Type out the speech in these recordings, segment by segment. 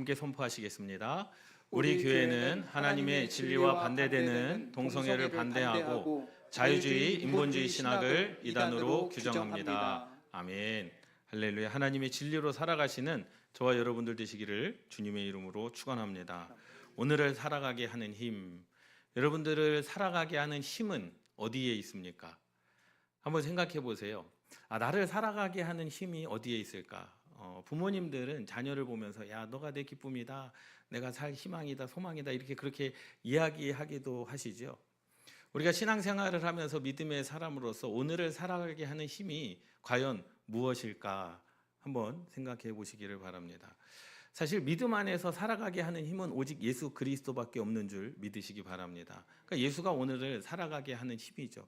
함께 선포하시겠습니다. 우리 교회는 하나님의 진리와 반대되는 동성애를 반대하고 자유주의, 인본주의 신학을 이단으로 규정합니다. 아멘. 할렐루야. 하나님의 진리로 살아가시는 저와 여러분들 되시기를 주님의 이름으로 축원합니다. 오늘을 살아가게 하는 힘, 여러분들을 살아가게 하는 힘은 어디에 있습니까? 한번 생각해 보세요. 나를 살아가게 하는 힘이 어디에 있을까? 부모님들은 자녀를 보면서 야, 너가 내 기쁨이다, 내가 살 희망이다, 소망이다, 이렇게 그렇게 이야기하기도 하시죠. 우리가 신앙생활을 하면서 믿음의 사람으로서 오늘을 살아가게 하는 힘이 과연 무엇일까 한번 생각해 보시기를 바랍니다. 사실 믿음 안에서 살아가게 하는 힘은 오직 예수 그리스도밖에 없는 줄 믿으시기 바랍니다. 그러니까 예수가 오늘을 살아가게 하는 힘이죠.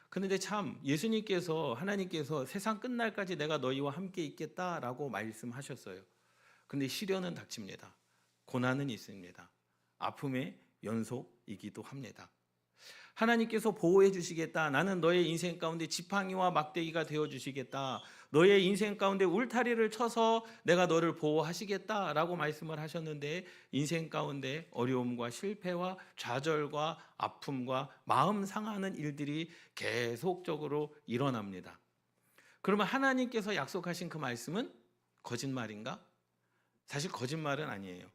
그런데 참 예수님께서, 하나님께서 세상 끝날까지 내가 너희와 함께 있겠다라고 말씀하셨어요. 그런데 시련은 닥칩니다. 고난은 있습니다. 아픔의 연속이기도 합니다. 하나님께서 보호해 주시겠다, 나는 너의 인생 가운데 지팡이와 막대기가 되어 주시겠다, 너의 인생 가운데 울타리를 쳐서 내가 너를 보호하시겠다라고 말씀을 하셨는데, 인생 가운데 어려움과 실패와 좌절과 아픔과 마음 상하는 일들이 계속적으로 일어납니다. 그러면 하나님께서 약속하신 그 말씀은 거짓말인가? 사실 거짓말은 아니에요.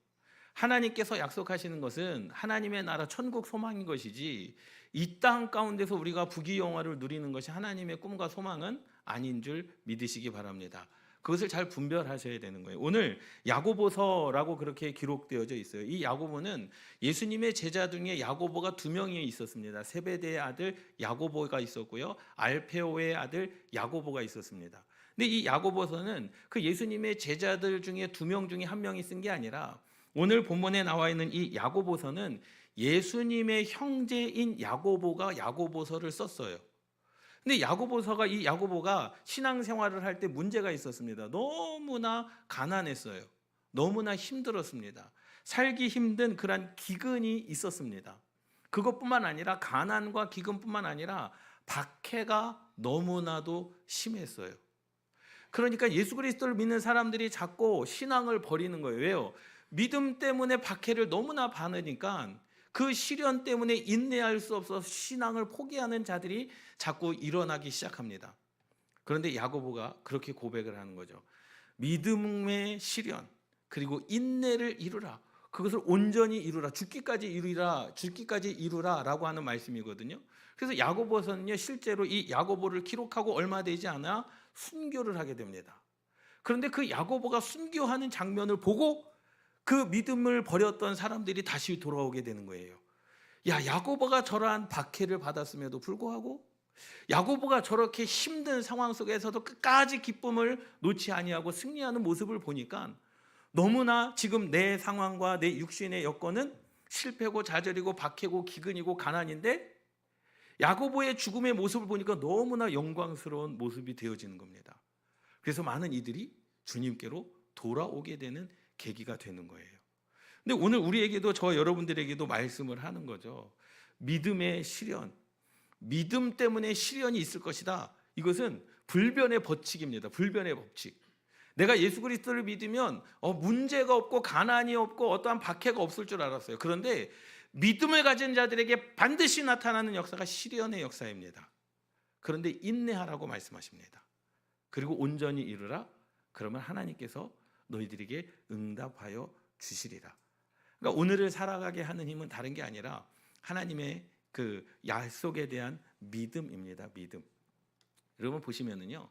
하나님께서 약속하시는 것은 하나님의 나라 천국 소망인 것이지, 이 땅 가운데서 우리가 부귀영화를 누리는 것이 하나님의 꿈과 소망은 아닌 줄 믿으시기 바랍니다. 그것을 잘 분별하셔야 되는 거예요. 오늘 야고보서라고 그렇게 기록되어져 있어요. 이 야고보는 예수님의 제자 중에 야고보가 2명이 있었습니다. 세베대의 아들 야고보가 있었고요, 알페오의 아들 야고보가 있었습니다. 근데 이 야고보서는 그 예수님의 제자들 중에 2명 중에 1명이 쓴 게 아니라, 오늘 본문에 나와 있는 이 야고보서는 예수님의 형제인 야고보가 야고보서를 썼어요. 근데 이 야고보가 신앙생활을 할 때 문제가 있었습니다. 너무나 가난했어요. 너무나 힘들었습니다. 살기 힘든 그런 기근이 있었습니다. 그것뿐만 아니라, 가난과 기근뿐만 아니라 박해가 너무나도 심했어요. 그러니까 예수 그리스도를 믿는 사람들이 자꾸 신앙을 버리는 거예요. 왜요? 믿음 때문에 박해를 너무나 받으니까 그 시련 때문에 인내할 수 없어서 신앙을 포기하는 자들이 자꾸 일어나기 시작합니다. 그런데 야고보가 그렇게 고백을 하는 거죠. 믿음의 시련 그리고 인내를 이루라, 그것을 온전히 이루라, 죽기까지 이루라 라고 하는 말씀이거든요. 그래서 야고보서는요, 실제로 이 야고보를 기록하고 얼마 되지 않아 순교를 하게 됩니다. 그런데 그 야고보가 순교하는 장면을 보고 그 믿음을 버렸던 사람들이 다시 돌아오게 되는 거예요. 야고보가 저러한 박해를 받았음에도 불구하고, 야고보가 저렇게 힘든 상황 속에서도 끝까지 기쁨을 놓지 아니하고 승리하는 모습을 보니까, 너무나 지금 내 상황과 내 육신의 여건은 실패고 좌절이고 박해고 기근이고 가난인데, 야고보의 죽음의 모습을 보니까 너무나 영광스러운 모습이 되어지는 겁니다. 그래서 많은 이들이 주님께로 돌아오게 되는 계기가 되는 거예요. 근데 오늘 우리에게도, 저 여러분들에게도 말씀을 하는 거죠. 믿음의 시련, 믿음 때문에 시련이 있을 것이다. 이것은 불변의 법칙입니다. 불변의 법칙. 내가 예수 그리스도를 믿으면 문제가 없고 가난이 없고 어떠한 박해가 없을 줄 알았어요. 그런데 믿음을 가진 자들에게 반드시 나타나는 역사가 시련의 역사입니다. 그런데 인내하라고 말씀하십니다. 그리고 온전히 이루라. 그러면 하나님께서 너희들에게 응답하여 주시리라. 그러니까 오늘을 살아가게 하는 힘은 다른 게 아니라 하나님의 그 약속에 대한 믿음입니다. 믿음. 여러분 보시면은요,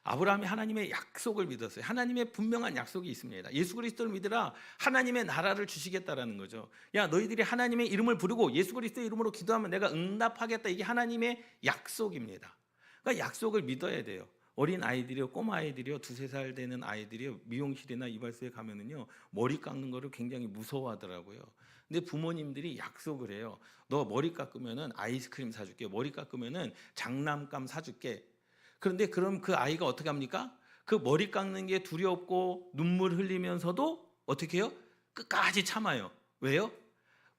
아브라함이 하나님의 약속을 믿었어요. 하나님의 분명한 약속이 있습니다. 예수 그리스도를 믿으라, 하나님의 나라를 주시겠다라는 거죠. 야, 너희들이 하나님의 이름을 부르고 예수 그리스도의 이름으로 기도하면 내가 응답하겠다. 이게 하나님의 약속입니다. 그러니까 약속을 믿어야 돼요. 어린 아이들이요, 꼬마 아이들이요, 2-3살 되는 아이들이요, 미용실이나 이발소에 가면은요, 머리 깎는 거를 굉장히 무서워하더라고요. 근데 부모님들이 약속을 해요. 너 머리 깎으면은 아이스크림 사줄게, 머리 깎으면은 장난감 사줄게. 그런데 그럼 그 아이가 어떻게 합니까? 그 머리 깎는 게 두렵고 눈물 흘리면서도 어떻게 해요? 끝까지 참아요. 왜요?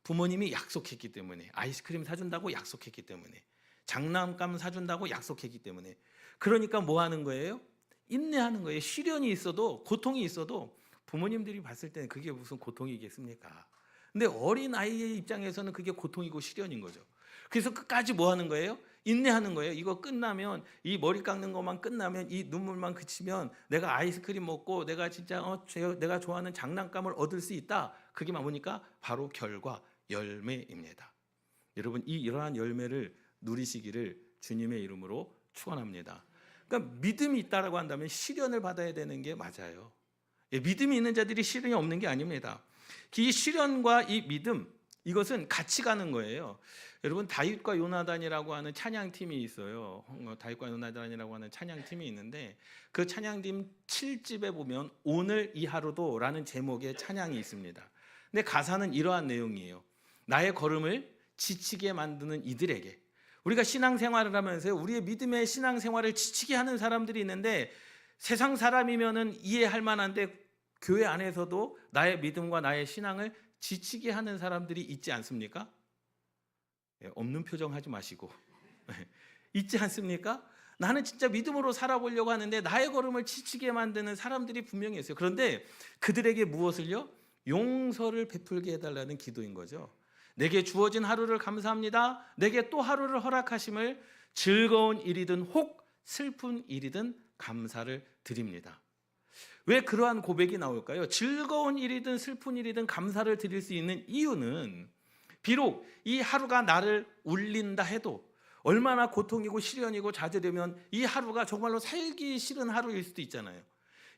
부모님이 약속했기 때문에. 아이스크림 사준다고 약속했기 때문에. 장난감 사준다고 약속했기 때문에. 그러니까 뭐 하는 거예요? 인내하는 거예요. 시련이 있어도, 고통이 있어도 부모님들이 봤을 때는 그게 무슨 고통이겠습니까? 근데 어린 아이의 입장에서는 그게 고통이고 시련인 거죠. 그래서 끝까지 뭐 하는 거예요? 인내하는 거예요. 이거 끝나면, 이 머리 깎는 것만 끝나면, 이 눈물만 그치면 내가 아이스크림 먹고 내가 진짜 내가 좋아하는 장난감을 얻을 수 있다. 그게 뭐니까 바로 결과, 열매입니다. 여러분, 이러한 열매를 누리시기를 주님의 이름으로 축원합니다. 그러니까 믿음이 있다라고 한다면 시련을 받아야 되는 게 맞아요. 믿음이 있는 자들이 시련이 없는 게 아닙니다. 이 시련과 이 믿음, 이것은 같이 가는 거예요. 여러분, 다윗과 요나단이라고 하는 찬양팀이 있어요. 다윗과 요나단이라고 하는 찬양팀이 있는데 그 찬양팀 7집에 보면 오늘 이 하루도 라는 제목의 찬양이 있습니다. 근데 가사는 이러한 내용이에요. 나의 걸음을 지치게 만드는 이들에게, 우리가 신앙생활을 하면서 우리의 믿음의 신앙생활을 지치게 하는 사람들이 있는데 세상 사람이면은 이해할 만한데 교회 안에서도 나의 믿음과 나의 신앙을 지치게 하는 사람들이 있지 않습니까? 없는 표정 하지 마시고 있지 않습니까? 나는 진짜 믿음으로 살아보려고 하는데 나의 걸음을 지치게 만드는 사람들이 분명히 있어요. 그런데 그들에게 무엇을요? 용서를 베풀게 해달라는 기도인 거죠. 내게 주어진 하루를 감사합니다. 내게 또 하루를 허락하심을 즐거운 일이든 혹 슬픈 일이든 감사를 드립니다. 왜 그러한 고백이 나올까요? 즐거운 일이든 슬픈 일이든 감사를 드릴 수 있는 이유는 비록 이 하루가 나를 울린다 해도 얼마나 고통이고 시련이고 좌절되면 이 하루가 정말로 살기 싫은 하루일 수도 있잖아요.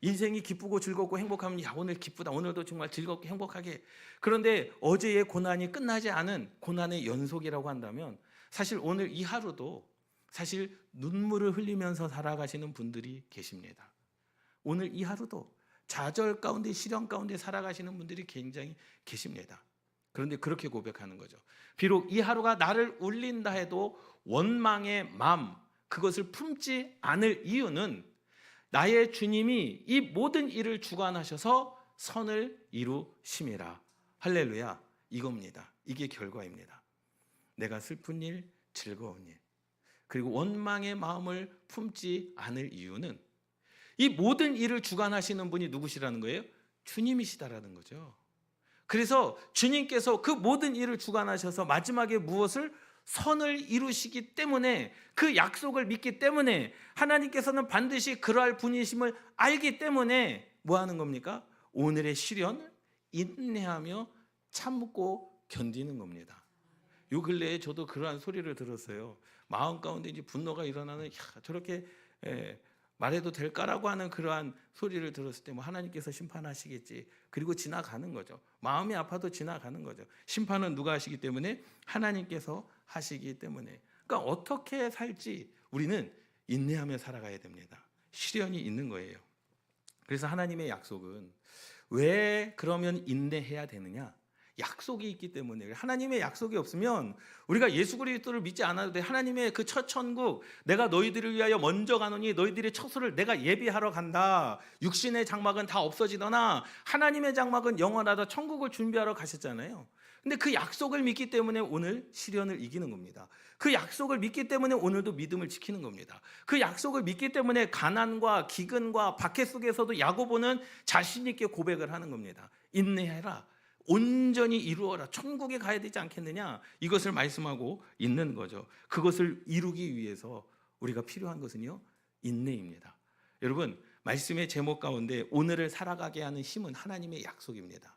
인생이 기쁘고 즐겁고 행복하면 야, 오늘 기쁘다, 오늘도 정말 즐겁게 행복하게. 그런데 어제의 고난이 끝나지 않은 고난의 연속이라고 한다면 사실 오늘 이 하루도 사실 눈물을 흘리면서 살아가시는 분들이 계십니다. 오늘 이 하루도 좌절 가운데 시련 가운데 살아가시는 분들이 굉장히 계십니다. 그런데 그렇게 고백하는 거죠. 비록 이 하루가 나를 울린다 해도 원망의 마음, 그것을 품지 않을 이유는 나의 주님이 이 모든 일을 주관하셔서 선을 이루심이라. 할렐루야. 이겁니다. 이게 결과입니다. 내가 슬픈 일, 즐거운 일, 그리고 원망의 마음을 품지 않을 이유는 이 모든 일을 주관하시는 분이 누구시라는 거예요? 주님이시다라는 거죠. 그래서 주님께서 그 모든 일을 주관하셔서 마지막에 무엇을? 선을 이루시기 때문에, 그 약속을 믿기 때문에, 하나님께서는 반드시 그러할 분이심을 알기 때문에 뭐 하는 겁니까? 오늘의 시련을 인내하며 참고 견디는 겁니다. 요 근래에 저도 그러한 소리를 들었어요. 마음 가운데 이제 분노가 일어나는, 저렇게 말해도 될까라고 하는 그러한 소리를 들었을 때 뭐 하나님께서 심판하시겠지. 그리고 지나가는 거죠. 마음이 아파도 지나가는 거죠. 심판은 누가 하시기 때문에? 하나님께서 하시기 때문에. 그러니까 어떻게 살지 우리는 인내하며 살아가야 됩니다. 시련이 있는 거예요. 그래서 하나님의 약속은 왜 그러면 인내해야 되느냐? 약속이 있기 때문에. 하나님의 약속이 없으면 우리가 예수 그리스도를 믿지 않아도 돼. 하나님의 그 첫 천국, 내가 너희들을 위하여 먼저 가노니 너희들의 처소를 내가 예비하러 간다. 육신의 장막은 다 없어지더나 하나님의 장막은 영원하다. 천국을 준비하러 가셨잖아요. 근데 그 약속을 믿기 때문에 오늘 시련을 이기는 겁니다. 그 약속을 믿기 때문에 오늘도 믿음을 지키는 겁니다. 그 약속을 믿기 때문에 가난과 기근과 박해 속에서도 야고보는 자신 있게 고백을 하는 겁니다. 인내해라. 온전히 이루어라. 천국에 가야 되지 않겠느냐? 이것을 말씀하고 있는 거죠. 그것을 이루기 위해서 우리가 필요한 것은요, 인내입니다. 여러분, 말씀의 제목 가운데 오늘을 살아가게 하는 힘은 하나님의 약속입니다.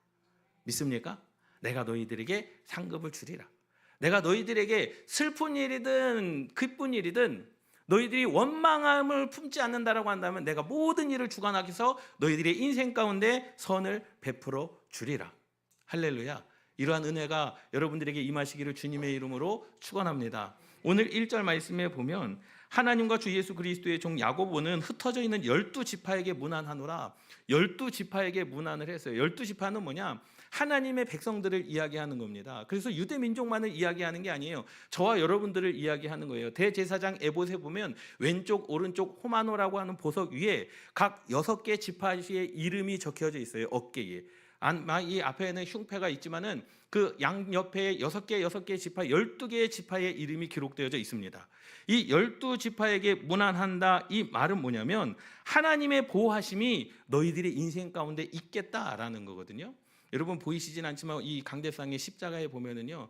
믿습니까? 내가 너희들에게 상급을 주리라. 내가 너희들에게 슬픈 일이든 기쁜 일이든 너희들이 원망함을 품지 않는다라고 한다면 내가 모든 일을 주관하기 위해서 너희들의 인생 가운데 선을 베풀어 주리라. 할렐루야. 이러한 은혜가 여러분들에게 임하시기를 주님의 이름으로 축원합니다. 오늘 1절 말씀에 보면 하나님과 주 예수 그리스도의 종 야고보는 흩어져 있는 12지파에게 문안하노라. 12지파에게 문안을 했어요. 12지파는 뭐냐? 하나님의 백성들을 이야기하는 겁니다. 그래서 유대 민족만을 이야기하는 게 아니에요. 저와 여러분들을 이야기하는 거예요. 대제사장 에봇에 보면 왼쪽 오른쪽 호마노라고 하는 보석 위에 각 6개 지파의 이름이 적혀져 있어요. 어깨에. 이 앞에는 흉패가 있지만은 그 양옆에 6개 지파 12개의 지파의 이름이 기록되어져 있습니다. 이 12지파에게 문안한다, 이 말은 뭐냐면 하나님의 보호하심이 너희들의 인생 가운데 있겠다라는 거거든요. 여러분 보이시진 않지만 이 강대상의 십자가에 보면은요,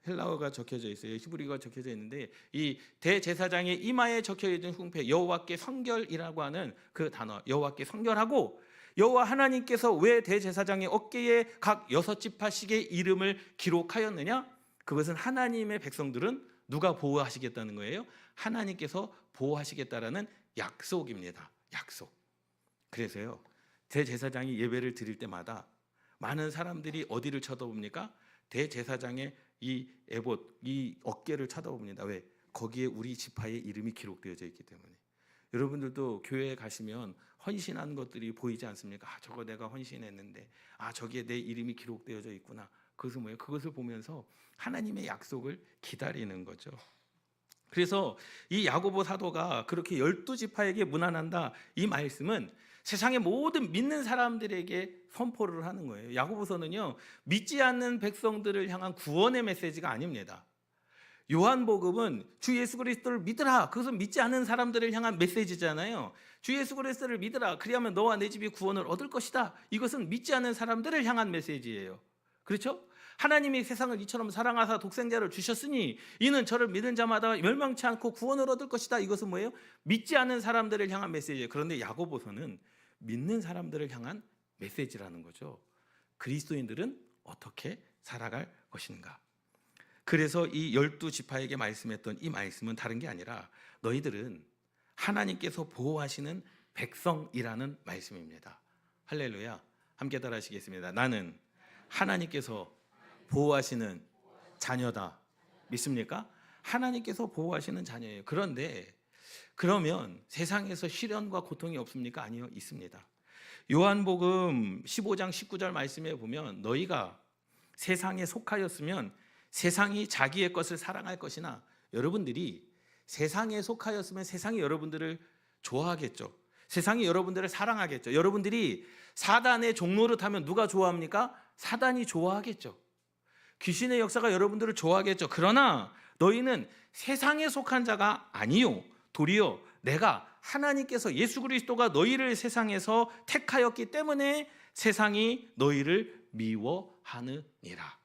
헬라어가 적혀져 있어요. 히브리어가 적혀져 있는데 이 대제사장의 이마에 적혀 있는 흉패, 여호와께 성결이라고 하는 그 단어, 여호와께 성결하고, 여호와 하나님께서 왜 대제사장의 어깨에 각 6지파씩의 이름을 기록하였느냐? 그것은 하나님의 백성들은 누가 보호하시겠다는 거예요? 하나님께서 보호하시겠다라는 약속입니다. 약속. 그래서요, 대제사장이 예배를 드릴 때마다 많은 사람들이 어디를 쳐다봅니까? 대제사장의 이 에봇, 이 어깨를 쳐다봅니다. 왜? 거기에 우리 지파의 이름이 기록되어져 있기 때문에. 여러분들도 교회에 가시면 헌신한 것들이 보이지 않습니까? 저거 내가 헌신했는데, 저기에 내 이름이 기록되어져 있구나. 그것은 뭐예요? 그것을 보면서 하나님의 약속을 기다리는 거죠. 그래서 이 야고보 사도가 그렇게 12지파에게 문안한다, 이 말씀은 세상의 모든 믿는 사람들에게 선포를 하는 거예요. 야고보서는요, 믿지 않는 백성들을 향한 구원의 메시지가 아닙니다. 요한복음은 주 예수 그리스도를 믿으라, 그것은 믿지 않는 사람들을 향한 메시지잖아요. 주 예수 그리스도를 믿으라, 그리하면 너와 내 집이 구원을 얻을 것이다. 이것은 믿지 않는 사람들을 향한 메시지예요. 그렇죠? 하나님이 세상을 이처럼 사랑하사 독생자를 주셨으니 이는 저를 믿는 자마다 멸망치 않고 구원을 얻을 것이다. 이것은 뭐예요? 믿지 않는 사람들을 향한 메시지예요. 그런데 야고보서는 믿는 사람들을 향한 메시지라는 거죠. 그리스도인들은 어떻게 살아갈 것인가? 그래서 이 12지파에게 말씀했던 이 말씀은 다른 게 아니라 너희들은 하나님께서 보호하시는 백성이라는 말씀입니다. 할렐루야. 함께 따라하시겠습니다. 나는 하나님께서 보호하시는 자녀다. 믿습니까? 하나님께서 보호하시는 자녀예요. 그런데 그러면 세상에서 시련과 고통이 없습니까? 아니요, 있습니다. 요한복음 15장 19절 말씀에 보면 너희가 세상에 속하였으면 세상이 자기의 것을 사랑할 것이나, 여러분들이 세상에 속하였으면 세상이 여러분들을 좋아하겠죠. 세상이 여러분들을 사랑하겠죠. 여러분들이 사단의 종로를 타면 누가 좋아합니까? 사단이 좋아하겠죠. 귀신의 역사가 여러분들을 좋아하겠죠. 그러나 너희는 세상에 속한 자가 아니요, 도리어 내가 하나님께서 예수 그리스도가 너희를 세상에서 택하였기 때문에 세상이 너희를 미워하느니라.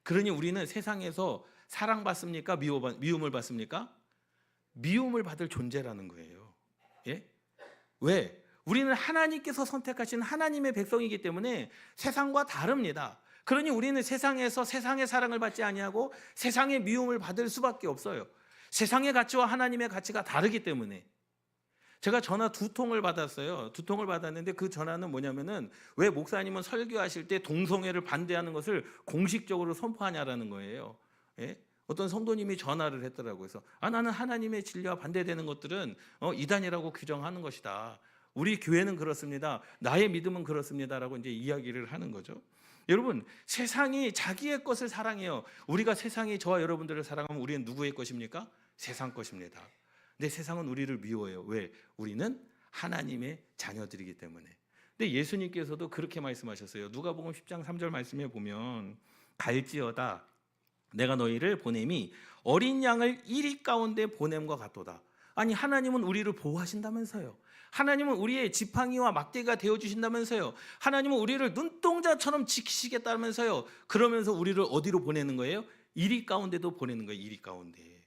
그러니 우리는 세상에서 사랑받습니까? 미움을 받습니까? 미움을 받을 존재라는 거예요. 예? 왜? 우리는 하나님께서 선택하신 하나님의 백성이기 때문에 세상과 다릅니다. 그러니 우리는 세상에서 세상의 사랑을 받지 아니하고 세상의 미움을 받을 수밖에 없어요. 세상의 가치와 하나님의 가치가 다르기 때문에. 제가 전화 2통을 받았어요. 2통을 받았는데 그 전화는 뭐냐면은 왜 목사님은 설교하실 때 동성애를 반대하는 것을 공식적으로 선포하냐라는 거예요. 예? 어떤 성도님이 전화를 했더라고요. 그래서 나는 하나님의 진리와 반대되는 것들은 이단이라고 규정하는 것이다. 우리 교회는 그렇습니다. 나의 믿음은 그렇습니다라고 이제 이야기를 하는 거죠. 여러분, 세상이 자기의 것을 사랑해요. 우리가 세상이 저와 여러분들을 사랑하면 우리는 누구의 것입니까? 세상 것입니다. 근데 세상은 우리를 미워해요. 왜? 우리는 하나님의 자녀들이기 때문에. 근데 예수님께서도 그렇게 말씀하셨어요. 누가복음 10장 3절 말씀에 보면 갈지어다 내가 너희를 보냄이 어린 양을 이리 가운데 보냄과 같도다. 아니, 하나님은 우리를 보호하신다면서요. 하나님은 우리의 지팡이와 막대기가 되어주신다면서요. 하나님은 우리를 눈동자처럼 지키시겠다면서요. 그러면서 우리를 어디로 보내는 거예요? 이리 가운데도 보내는 거예요. 이리 가운데.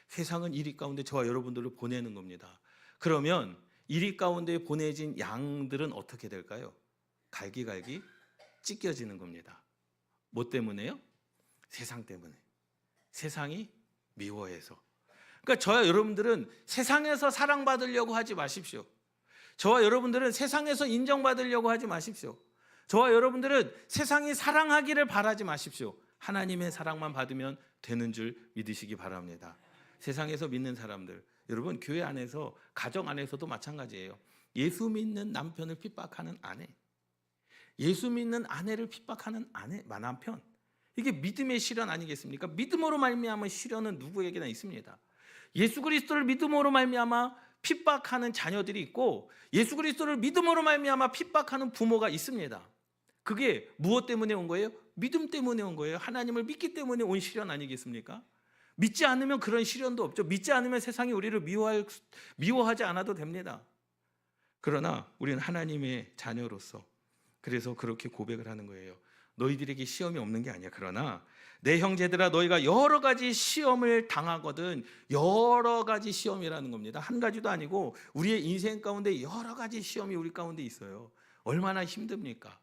세상은 이리 가운데 저와 여러분들을 보내는 겁니다. 그러면 이리 가운데 보내진 양들은 어떻게 될까요? 갈기갈기 찢겨지는 겁니다. 뭐 때문에요? 세상 때문에. 세상이 미워해서. 그러니까 저와 여러분들은 세상에서 사랑받으려고 하지 마십시오. 저와 여러분들은 세상에서 인정받으려고 하지 마십시오. 저와 여러분들은 세상이 사랑하기를 바라지 마십시오. 하나님의 사랑만 받으면 되는 줄 믿으시기 바랍니다. 세상에서 믿는 사람들, 여러분 교회 안에서, 가정 안에서도 마찬가지예요. 예수 믿는 남편을 핍박하는 아내, 예수 믿는 아내를 핍박하는 남편, 이게 믿음의 시련 아니겠습니까? 믿음으로 말미암은 시련은 누구에게나 있습니다. 예수 그리스도를 믿음으로 말미암아 핍박하는 자녀들이 있고 예수 그리스도를 믿음으로 말미암아 핍박하는 부모가 있습니다. 그게 무엇 때문에 온 거예요? 믿음 때문에 온 거예요. 하나님을 믿기 때문에 온 시련 아니겠습니까? 믿지 않으면 그런 시련도 없죠. 믿지 않으면 세상이 우리를 미워하지 않아도 됩니다. 그러나 우리는 하나님의 자녀로서 그래서 그렇게 고백을 하는 거예요. 너희들에게 시험이 없는 게 아니야. 그러나 내 형제들아 너희가 여러 가지 시험을 당하거든. 여러 가지 시험이라는 겁니다. 한 가지도 아니고 우리의 인생 가운데 여러 가지 시험이 우리 가운데 있어요. 얼마나 힘듭니까?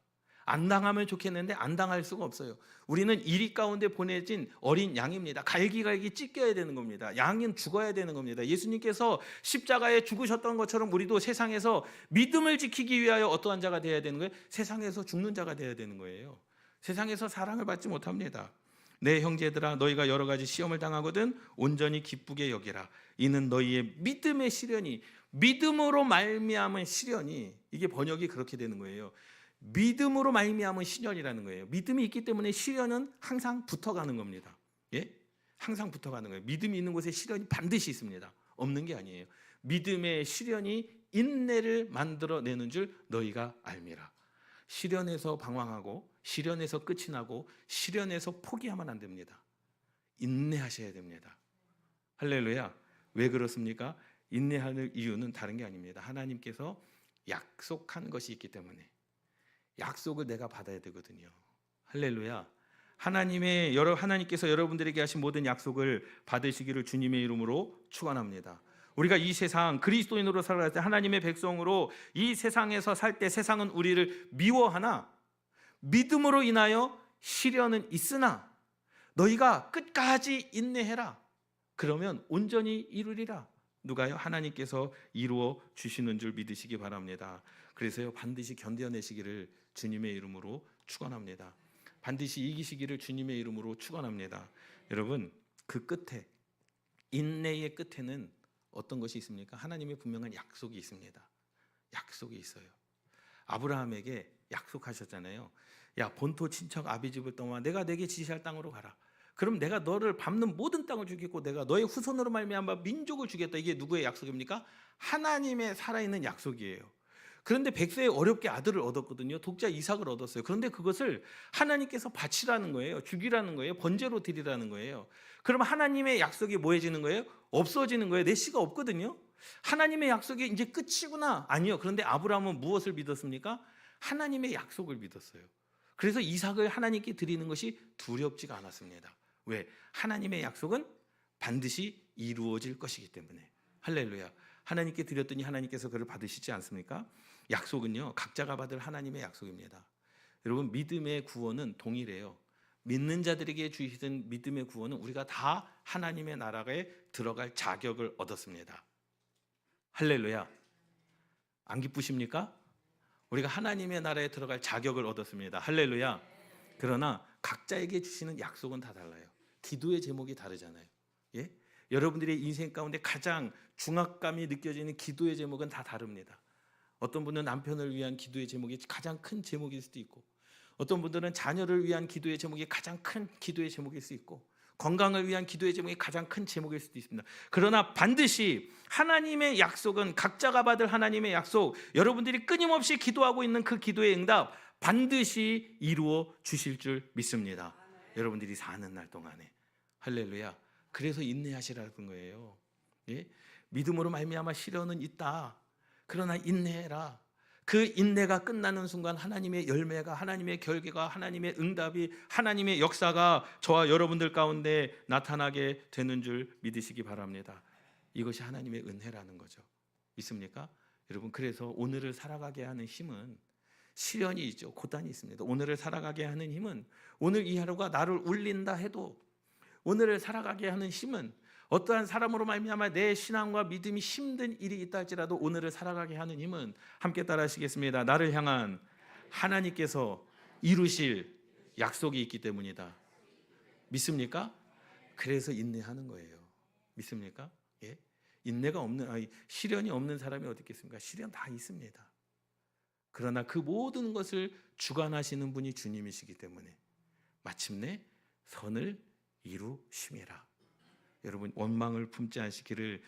안 당하면 좋겠는데 안 당할 수가 없어요. 우리는 이리 가운데 보내진 어린 양입니다. 갈기갈기 찢겨야 되는 겁니다. 양은 죽어야 되는 겁니다. 예수님께서 십자가에 죽으셨던 것처럼 우리도 세상에서 믿음을 지키기 위하여 어떠한 자가 되어야 되는 거예요? 세상에서 죽는 자가 되어야 되는 거예요. 세상에서 사랑을 받지 못합니다. 내 형제들아 너희가 여러 가지 시험을 당하거든 온전히 기쁘게 여기라. 이는 너희의 믿음의 시련이, 믿음으로 말미암은 시련이, 이게 번역이 그렇게 되는 거예요. 믿음으로 말미암은 시련이라는 거예요. 믿음이 있기 때문에 시련은 항상 붙어가는 겁니다. 예? 항상 붙어가는 거예요. 믿음이 있는 곳에 시련이 반드시 있습니다. 없는 게 아니에요. 믿음의 시련이 인내를 만들어내는 줄 너희가 알미라. 시련에서 방황하고 시련에서 끝이 나고 시련에서 포기하면 안 됩니다. 인내하셔야 됩니다. 할렐루야. 왜 그렇습니까? 인내하는 이유는 다른 게 아닙니다. 하나님께서 약속한 것이 있기 때문에 약속을 내가 받아야 되거든요. 할렐루야. 하나님께서 여러분들에게 하신 모든 약속을 받으시기를 주님의 이름으로 축원합니다. 우리가 이 세상 그리스도인으로 살아갈 때, 하나님의 백성으로 이 세상에서 살 때 세상은 우리를 미워하나 믿음으로 인하여 시련은 있으나 너희가 끝까지 인내해라. 그러면 온전히 이루리라. 누가요? 하나님께서 이루어 주시는 줄 믿으시기 바랍니다. 그래서요, 반드시 견뎌내시기를 주님의 이름으로 축원합니다. 반드시 이기시기를 주님의 이름으로 축원합니다. 여러분, 그 끝에, 인내의 끝에는 어떤 것이 있습니까? 하나님의 분명한 약속이 있습니다. 약속이 있어요. 아브라함에게 약속하셨잖아요. 야, 본토 친척 아비집을 떠나 내가 내게 지시할 땅으로 가라. 그럼 내가 너를 밟는 모든 땅을 주겠고 내가 너의 후손으로 말미암아 민족을 주겠다. 이게 누구의 약속입니까? 하나님의 살아있는 약속이에요. 그런데 백세에 어렵게 아들을 얻었거든요. 독자 이삭을 얻었어요. 그런데 그것을 하나님께서 바치라는 거예요. 죽이라는 거예요. 번제로 드리라는 거예요. 그러면 하나님의 약속이 뭐해지는 거예요? 없어지는 거예요. 내 씨가 없거든요. 하나님의 약속이 이제 끝이구나. 아니요. 그런데 아브라함은 무엇을 믿었습니까? 하나님의 약속을 믿었어요. 그래서 이삭을 하나님께 드리는 것이 두렵지가 않았습니다. 왜? 하나님의 약속은 반드시 이루어질 것이기 때문에. 할렐루야. 하나님께 드렸더니 하나님께서 그를 받으시지 않습니까? 약속은요, 각자가 받을 하나님의 약속입니다. 여러분, 믿음의 구원은 동일해요. 믿는 자들에게 주시던 믿음의 구원은 우리가 다 하나님의 나라에 들어갈 자격을 얻었습니다. 할렐루야. 안 기쁘십니까? 우리가 하나님의 나라에 들어갈 자격을 얻었습니다. 할렐루야. 그러나 각자에게 주시는 약속은 다 달라요. 기도의 제목이 다르잖아요. 예? 여러분들의 인생 가운데 가장 중압감이 느껴지는 기도의 제목은 다 다릅니다. 어떤 분은 남편을 위한 기도의 제목이 가장 큰 제목일 수도 있고, 어떤 분들은 자녀를 위한 기도의 제목이 가장 큰 기도의 제목일 수 있고, 건강을 위한 기도의 제목이 가장 큰 제목일 수도 있습니다. 그러나 반드시 하나님의 약속은, 각자가 받을 하나님의 약속, 여러분들이 끊임없이 기도하고 있는 그 기도의 응답 반드시 이루어 주실 줄 믿습니다. 여러분들이 사는 날 동안에. 할렐루야. 그래서 인내하시라는 거예요. 예? 믿음으로 말미암아 시련은 있다. 그러나 인내해라. 그 인내가 끝나는 순간 하나님의 열매가, 하나님의 결과가, 하나님의 응답이, 하나님의 역사가 저와 여러분들 가운데 나타나게 되는 줄 믿으시기 바랍니다. 이것이 하나님의 은혜라는 거죠. 믿습니까? 여러분, 그래서 오늘을 살아가게 하는 힘은 시련이 있죠. 고단이 있습니다. 오늘을 살아가게 하는 힘은, 오늘 이 하루가 나를 울린다 해도 오늘을 살아가게 하는 힘은, 어떠한 사람으로 말미암아 내 신앙과 믿음이 힘든 일이 있다 할지라도 오늘을 살아가게 하는 힘은, 함께 따라하시겠습니다. 나를 향한 하나님께서 이루실 약속이 있기 때문이다. 믿습니까? 그래서 인내하는 거예요. 믿습니까? 예? 인내가 없는, 시련이 없는 사람이 어디 있겠습니까? 시련 다 있습니다. 그러나 그 모든 것을 주관하시는 분이 주님이시기 때문에 마침내 선을 이루심이라. 여러분, 원망을 품지 않으시기를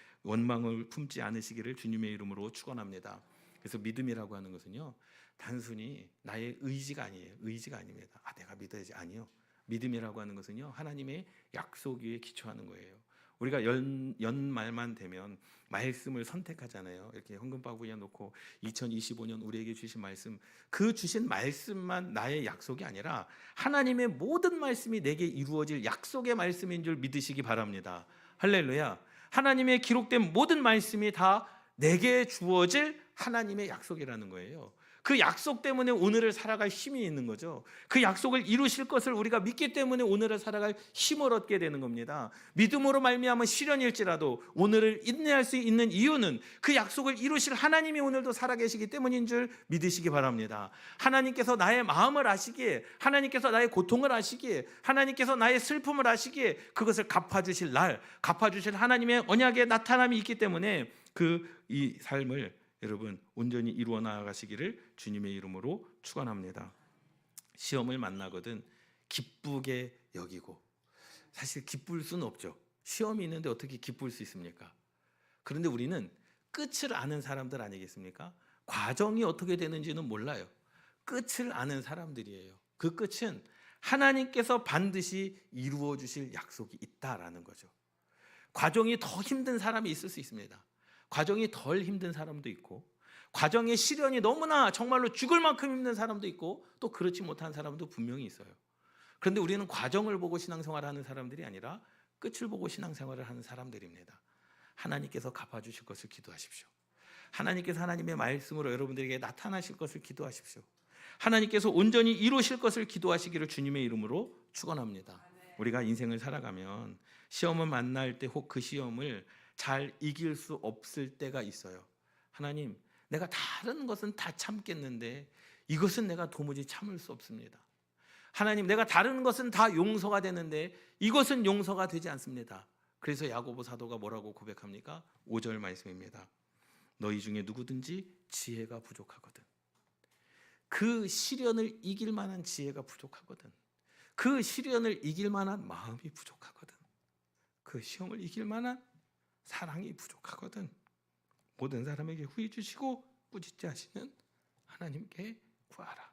주님의 이름으로 축원합니다. 그래서 믿음이라고 하는 것은요, 단순히 나의 의지가 아니에요. 의지가 아닙니다. 내가 믿어야지. 아니요. 믿음이라고 하는 것은요, 하나님의 약속 위에 기초하는 거예요. 우리가 연말만 되면 말씀을 선택하잖아요. 이렇게 헌금바구니에 놓고 2025년 우리에게 주신 말씀, 그 주신 말씀만 나의 약속이 아니라 하나님의 모든 말씀이 내게 이루어질 약속의 말씀인 줄 믿으시기 바랍니다. 할렐루야. 하나님의 기록된 모든 말씀이 다 내게 주어질 하나님의 약속이라는 거예요. 그 약속 때문에 오늘을 살아갈 힘이 있는 거죠. 그 약속을 이루실 것을 우리가 믿기 때문에 오늘을 살아갈 힘을 얻게 되는 겁니다. 믿음으로 말미암은 시련일지라도 오늘을 인내할 수 있는 이유는 그 약속을 이루실 하나님이 오늘도 살아계시기 때문인 줄 믿으시기 바랍니다. 하나님께서 나의 마음을 아시기에, 하나님께서 나의 고통을 아시기에, 하나님께서 나의 슬픔을 아시기에 그것을 갚아주실 날, 갚아주실 하나님의 언약의 나타남이 있기 때문에 이 삶을 여러분 온전히 이루어 나아가시기를 주님의 이름으로 축원합니다. 시험을 만나거든 기쁘게 여기고, 사실 기쁠 수는 없죠. 시험이 있는데 어떻게 기쁠 수 있습니까? 그런데 우리는 끝을 아는 사람들 아니겠습니까? 과정이 어떻게 되는지는 몰라요. 끝을 아는 사람들이에요. 그 끝은 하나님께서 반드시 이루어 주실 약속이 있다라는 거죠. 과정이 더 힘든 사람이 있을 수 있습니다. 과정이 덜 힘든 사람도 있고, 과정의 시련이 너무나 정말로 죽을 만큼 힘든 사람도 있고, 또 그렇지 못한 사람도 분명히 있어요. 그런데 우리는 과정을 보고 신앙생활을 하는 사람들이 아니라 끝을 보고 신앙생활을 하는 사람들입니다. 하나님께서 갚아주실 것을 기도하십시오. 하나님께서 하나님의 말씀으로 여러분들에게 나타나실 것을 기도하십시오. 하나님께서 온전히 이루실 것을 기도하시기를 주님의 이름으로 축원합니다. 우리가 인생을 살아가면 시험을 만날 때 혹 그 시험을 잘 이길 수 없을 때가 있어요. 하나님, 내가 다른 것은 다 참겠는데 이것은 내가 도무지 참을 수 없습니다. 하나님, 내가 다른 것은 다 용서가 되는데 이것은 용서가 되지 않습니다. 그래서 야고보 사도가 뭐라고 고백합니까? 5절 말씀입니다. 너희 중에 누구든지 지혜가 부족하거든. 그 시련을 이길 만한 지혜가 부족하거든. 그 시련을 이길 만한 마음이 부족하거든. 그 시험을 이길 만한 사랑이 부족하거든. 모든 사람에게 후히 주시고 꾸짖지 하시는 하나님께 구하라.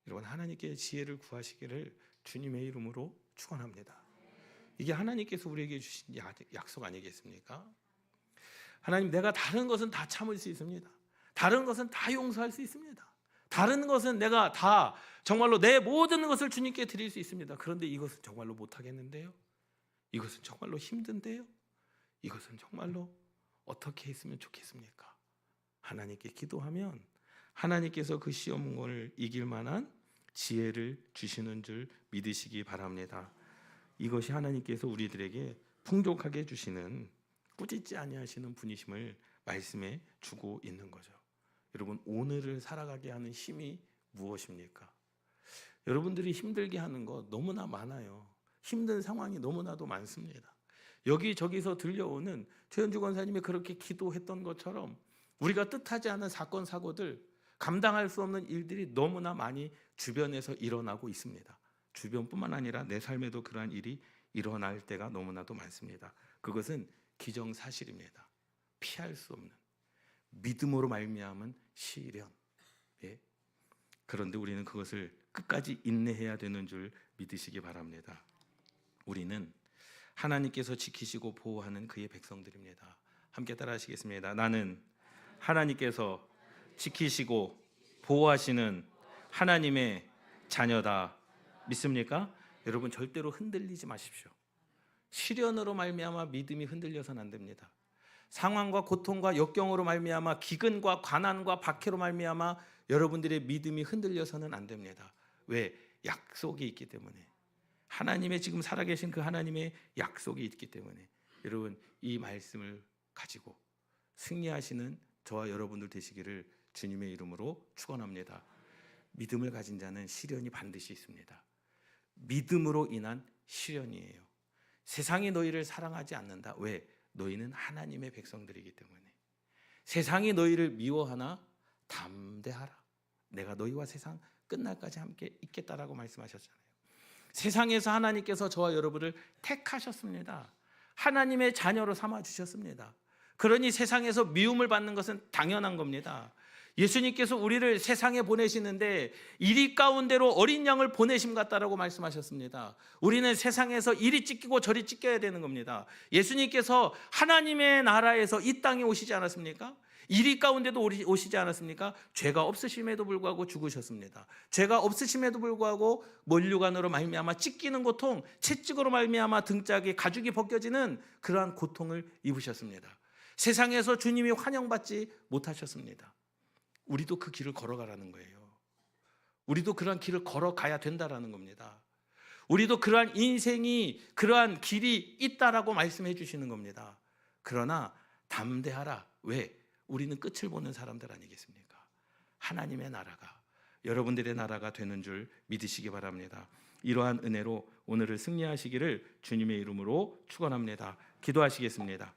여러분, 하나님께 지혜를 구하시기를 주님의 이름으로 축원합니다. 이게 하나님께서 우리에게 주신 약속 아니겠습니까? 하나님, 내가 다른 것은 다 참을 수 있습니다. 다른 것은 다 용서할 수 있습니다. 다른 것은 내가 다 정말로 내 모든 것을 주님께 드릴 수 있습니다. 그런데 이것은 정말로 못하겠는데요? 이것은 정말로 힘든데요? 이것은 정말로 어떻게 했으면 좋겠습니까? 하나님께 기도하면 하나님께서 그 시험을 이길 만한 지혜를 주시는 줄 믿으시기 바랍니다. 이것이 하나님께서 우리들에게 풍족하게 주시는, 꾸짖지 아니하시는 분이심을 말씀해 주고 있는 거죠. 여러분, 오늘을 살아가게 하는 힘이 무엇입니까? 여러분들이 힘들게 하는 거 너무나 많아요. 힘든 상황이 너무나도 많습니다. 여기저기서 들려오는 최현주 권사님이 그렇게 기도했던 것처럼 우리가 뜻하지 않은 사건, 사고들, 감당할 수 없는 일들이 너무나 많이 주변에서 일어나고 있습니다. 주변뿐만 아니라 내 삶에도 그러한 일이 일어날 때가 너무나도 많습니다. 그것은 기정사실입니다. 피할 수 없는 믿음으로 말미암은 시련. 그런데 우리는 그것을 끝까지 인내해야 되는 줄 믿으시기 바랍니다. 우리는 하나님께서 지키시고 보호하는 그의 백성들입니다. 함께 따라하시겠습니다. 나는 하나님께서 지키시고 보호하시는 하나님의 자녀다. 믿습니까? 여러분, 절대로 흔들리지 마십시오. 시련으로 말미암아 믿음이 흔들려서는 안 됩니다. 상황과 고통과 역경으로 말미암아 기근과 가난과 박해로 말미암아 여러분들의 믿음이 흔들려서는 안 됩니다. 왜? 약속이 있기 때문에. 하나님의 지금 살아계신 그 하나님의 약속이 있기 때문에 여러분, 이 말씀을 가지고 승리하시는 저와 여러분들 되시기를 주님의 이름으로 축원합니다. 믿음을 가진 자는 시련이 반드시 있습니다. 믿음으로 인한 시련이에요. 세상이 너희를 사랑하지 않는다. 왜? 너희는 하나님의 백성들이기 때문에. 세상이 너희를 미워하나 담대하라. 내가 너희와 세상 끝날까지 함께 있겠다라고 말씀하셨잖아요. 세상에서 하나님께서 저와 여러분을 택하셨습니다. 하나님의 자녀로 삼아 주셨습니다. 그러니 세상에서 미움을 받는 것은 당연한 겁니다. 예수님께서 우리를 세상에 보내시는데 이리 가운데로 어린 양을 보내심 같다라고 말씀하셨습니다. 우리는 세상에서 이리 찢기고 저리 찢겨야 되는 겁니다. 예수님께서 하나님의 나라에서 이 땅에 오시지 않았습니까? 이리 가운데도 오시지 않았습니까? 죄가 없으심에도 불구하고 죽으셨습니다. 죄가 없으심에도 불구하고 면류관으로 말미암아 찢기는 고통, 채찍으로 말미암아 등짝에 가죽이 벗겨지는 그러한 고통을 입으셨습니다. 세상에서 주님이 환영받지 못하셨습니다. 우리도 그 길을 걸어가라는 거예요. 우리도 그러한 길을 걸어가야 된다라는 겁니다. 우리도 그러한 인생이, 그러한 길이 있다라고 말씀해 주시는 겁니다. 그러나 담대하라. 왜? 우리는 끝을 보는 사람들 아니겠습니까? 하나님의 나라가, 여러분들의 나라가 되는 줄 믿으시기 바랍니다. 이러한 은혜로 오늘을 승리하시기를 주님의 이름으로 축원합니다. 기도하시겠습니다.